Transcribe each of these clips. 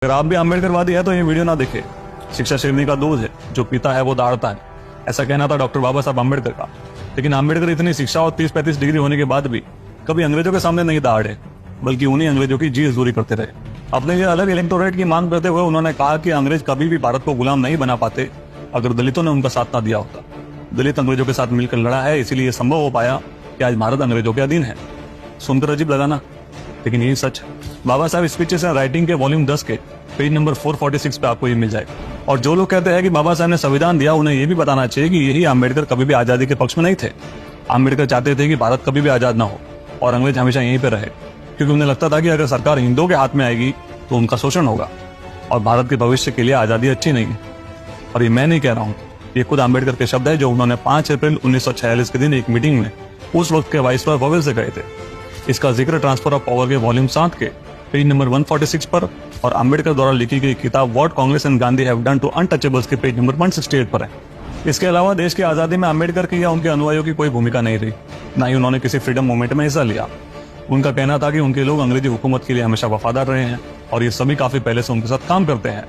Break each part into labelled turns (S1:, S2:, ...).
S1: अगर आप भी अम्बेडकरवादी है तो ये वीडियो ना देखे। शिक्षा शेरनी का दूध है, जो पीता है वो दाढ़ता है, ऐसा कहना था डॉक्टर बाबा साहब अम्बेडकर का। लेकिन अम्बेडकर इतनी शिक्षा और 30-35 डिग्री होने के बाद भी कभी अंग्रेजों के सामने नहीं दाढ़े, बल्कि उन्हीं अंग्रेजों की जी हजूरी करते रहे। अपने लिए अलग इलेक्टोरेट की मांग करते हुए उन्होंने कहा कि अंग्रेज कभी भी भारत को गुलाम नहीं बना पाते अगर दलितों ने उनका साथ ना दिया होता। दलित अंग्रेजों के साथ मिलकर लड़ा है, इसीलिए यह संभव हो पाया कि आज भारत अंग्रेजों के अधीन है। सुनकर अजीब लगा ना, लेकिन यही सच है। बाबा साहब स्पीचेस एंड राइटिंग के वॉल्यूम 10 के पेज नंबर 446 पे आपको ये मिल जाएगा। और जो लोग कहते हैं कि बाबा साहब ने संविधान दिया, उन्हें यह भी बताना चाहिए कि यही अम्बेडकर कभी भी आजादी के पक्ष में नहीं थे। अम्बेडकर चाहते थे कि भारत कभी भी आजाद ना हो और अंग्रेज हमेशा यहीं पे रहे, क्योंकि उन्हें लगता था कि अगर सरकार हिंदुओं के हाथ में आएगी तो उनका शोषण होगा और भारत के भविष्य के लिए आजादी अच्छी नहीं है। और ये मैं नहीं कह रहा हूँ, ये खुद अम्बेडकर के शब्द है, जो उन्होंने 5 अप्रैल 1946 के दिन एक मीटिंग में उस वक्त के वाइसरॉय पवेल से कहे थे। इसका जिक्र ट्रांसफर ऑफ पावर के वॉल्यूम 7 के पेज नंबर 146 पर और अम्बेडकर द्वारा लिखी गई किताब what Congress and Gandhi have done to untouchables के पेज नंबर 168 पर है। इसके अलावा देश की आजादी में अम्बेडकर की या उनके अनुयायियों की कोई भूमिका नहीं रही, ना ही उन्होंने किसी फ्रीडम मूवमेंट में हिस्सा लिया। उनका कहना था कि उनके लोग अंग्रेजी हुकूमत के लिए हमेशा वफादार रहे हैं और ये सभी काफी पहले से उनके साथ काम करते हैं।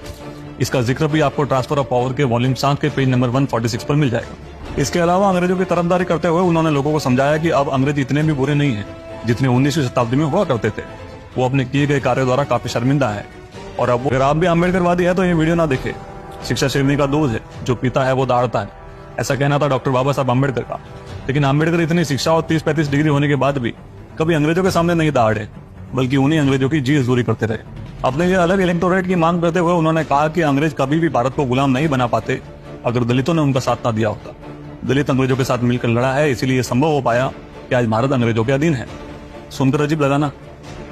S1: इसका जिक्र भी आपको ट्रांसफर ऑफ पावर के वॉल्यूम 7 के पेज नंबर 146 पर मिल जाएगा। इसके अलावा अंग्रेजों की तरफदारी करते हुए उन्होंने लोगों को समझाया कि अब अंग्रेज इतने भी बुरे नहीं है जितने 19वीं शताब्दी में हुआ करते थे। वो अपने किए गए कार्यों द्वारा काफी शर्मिंदा है। और अब अगर आप भी अम्बेडकरवादी है तो ये वीडियो ना देखे। शिक्षा शेरनी का दूध है, जो पीता है वो दाढ़ता है, ऐसा कहना था डॉक्टर बाबा साहब अम्बेडकर का। लेकिन अम्बेडकर इतनी शिक्षा और 30-35 डिग्री होने के बाद भी कभी अंग्रेजों के सामने नहीं दाढ़े, बल्कि उन्हीं अंग्रेजों की जी हजूरी करते रहे। अपने लिए अलग इलेक्टोरेट की मांग करते हुए उन्होंने कहा कि अंग्रेज कभी भी भारत को गुलाम नहीं बना पाते अगर दलितों ने उनका साथ ना दिया होता। दलित अंग्रेजों के साथ मिलकर लड़ा है, इसीलिए यह संभव हो पाया कि आज भारत अंग्रेजों के अधीन है। सुनकर अजीब लगा ना,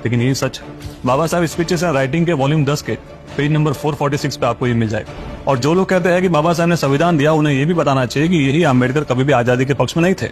S1: लेकिन यही सच है। बाबा साहब स्पीचेस एंड राइटिंग के वॉल्यूम 10 के पेज नंबर 446 पे आपको ये मिल जाएगा। और जो लोग कहते हैं कि बाबा साहब ने संविधान दिया, उन्हें यह भी बताना चाहिए कि यही अम्बेडकर कभी भी आजादी के पक्ष में नहीं थे।